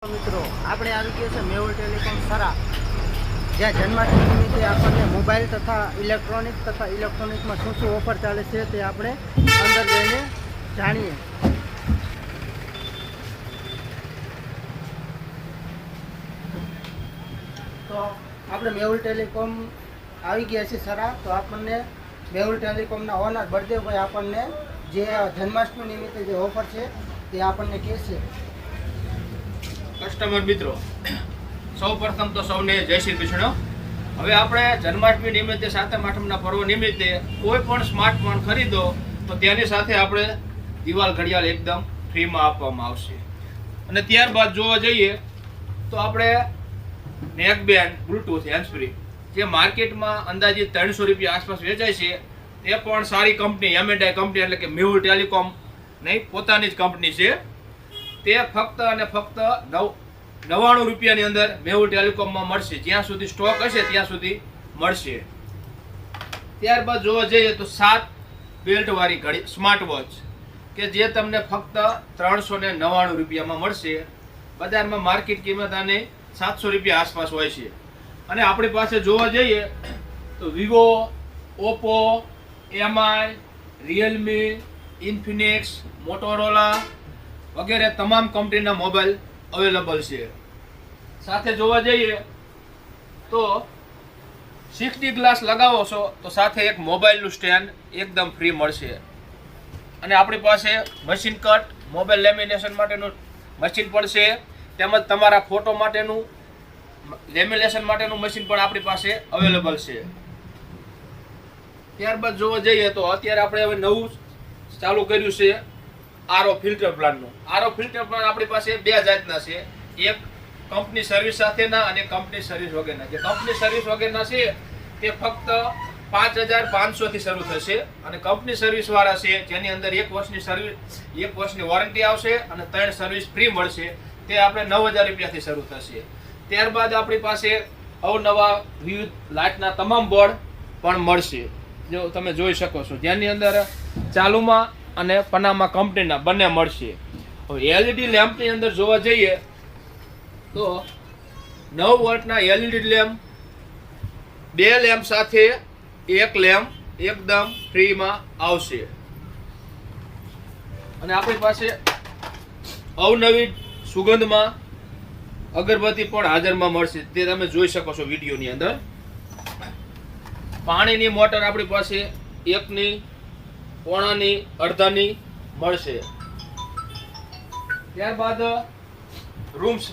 મિત્રો આપણે આવી ગયો છે મેહુલ ટેલિકોમ સરા, જ્યાં જન્માષ્ટમી નિમિત્તે આપણને મોબાઈલ તથા ઇલેક્ટ્રોનિકમાં શું શું ઓફર ચાલે છે તે આપણે અંદર જઈને જાણીએ. તો આપણે મેહુલ ટેલિકોમ આવી ગયા છે સરા. તો આપણને મેહુલ ટેલિકોમના ઓનર બળદેવભાઈ આપણને જે જન્માષ્ટમી નિમિત્તે જે ઓફર છે તે આપણને કહેશે. કસ્ટમર મિત્રો, સૌ પ્રથમ તો સૌને જય શ્રી કૃષ્ણ. હવે આપણે જન્માષ્ટમી નિમિત્તે, સાતમ આઠમના પર્વ નિમિત્તે કોઈ પણ સ્માર્ટફોન ખરીદો તો તેની સાથે આપણે દિવાલ ઘડિયાળ એકદમ ફ્રીમાં આપવામાં આવશે. અને ત્યારબાદ જોવા જઈએ તો આપણે નેકબેન્ડ બ્લૂટૂથ હેન્ડ્સફ્રી જે માર્કેટમાં અંદાજિત 300 રૂપિયા આસપાસ વેચાય છે, તે પણ સારી કંપની M&I કંપની એટલે કે મેહુલ ટેલિકોમ નહીં, પોતાની જ કંપની છે. તે ફક્ત અને ફક્ત 99 રૂપિયાની અંદર મેહુલ ટેલિકોમમાં મળશે. જ્યાં સુધી સ્ટોક હશે ત્યાં સુધી મળશે. ત્યારબાદ જોવા જઈએ તો 7 બેલ્ટવાળી ઘડી સ્માર્ટ વોચ કે જે તમને ફક્ત 399 રૂપિયામાં મળશે. બજારમાં માર્કેટ કિંમત આની 700 રૂપિયા આસપાસ હોય છે. અને આપણી પાસે જોવા જઈએ તો Vivo, Oppo, MI, Realme, Infinix, Motorola વગેરે તમામ કંપનીના મોબાઈલ અવેલેબલ છે. સાથે જોવા જઈએ તો 6D ગ્લાસ લગાવો છો તો સાથે એક મોબાઈલનું સ્ટેન્ડ એકદમ ફ્રી મળશે. અને આપણી પાસે મશીન કટ, મોબાઈલ લેમિનેશન માટેનું મશીન પણ છે, તેમજ તમારા ફોટો માટેનું લેમિનેશન માટેનું મશીન પણ આપણી પાસે અવેલેબલ છે. ત્યારબાદ જોવા જઈએ તો અત્યારે આપણે હવે નવું ચાલુ કર્યું છે આરો ફિલ્ટર પ્લાનનું. આરો ફિલ્ટર પ્લાન આપણી પાસે બે જાતના છે, એક કંપની સર્વિસ સાથેના અને કંપની સર્વિસ વગરના. જે કંપની સર્વિસ વગરના છે તે ફક્ત 5500 થી શરૂ થશે. અને કંપની સર્વિસ વાળા છે જેની અંદર 1 વર્ષની સર્વિસ, 1 વર્ષની વોરંટી આવશે અને 3 સર્વિસ ફ્રી મળશે, તે આપણે 9000 રૂપિયાથી શરૂ થશે. ત્યારબાદ આપણી પાસે અવનવા વિવિધ લાઇટના તમામ બોર્ડ પણ મળશે, જો તમે જોઈ શકો છો, જેની અંદર ચાલુમાં અને પનામા કંપનીના બંને મળશે. હવે LED લેમ્પની અંદર જોવા જઈએ તો 9 વોલ્ટના LED લેમ્પ, 2 લેમ્પ સાથે 1 લેમ્પ એકદમ ફ્રીમાં આવશે. અને આપણી પાસે અવનવી સુગંધમાં અગરબત્તી પણ હાજરમાં મળશે, તે તમે જોઈ શકો છો વિડીયોની અંદર. પાણીની મોટર આપણી પાસે 1ની, 1.5ની, 1/2ની મળશે. ત્યારબાદ રૂમ્સ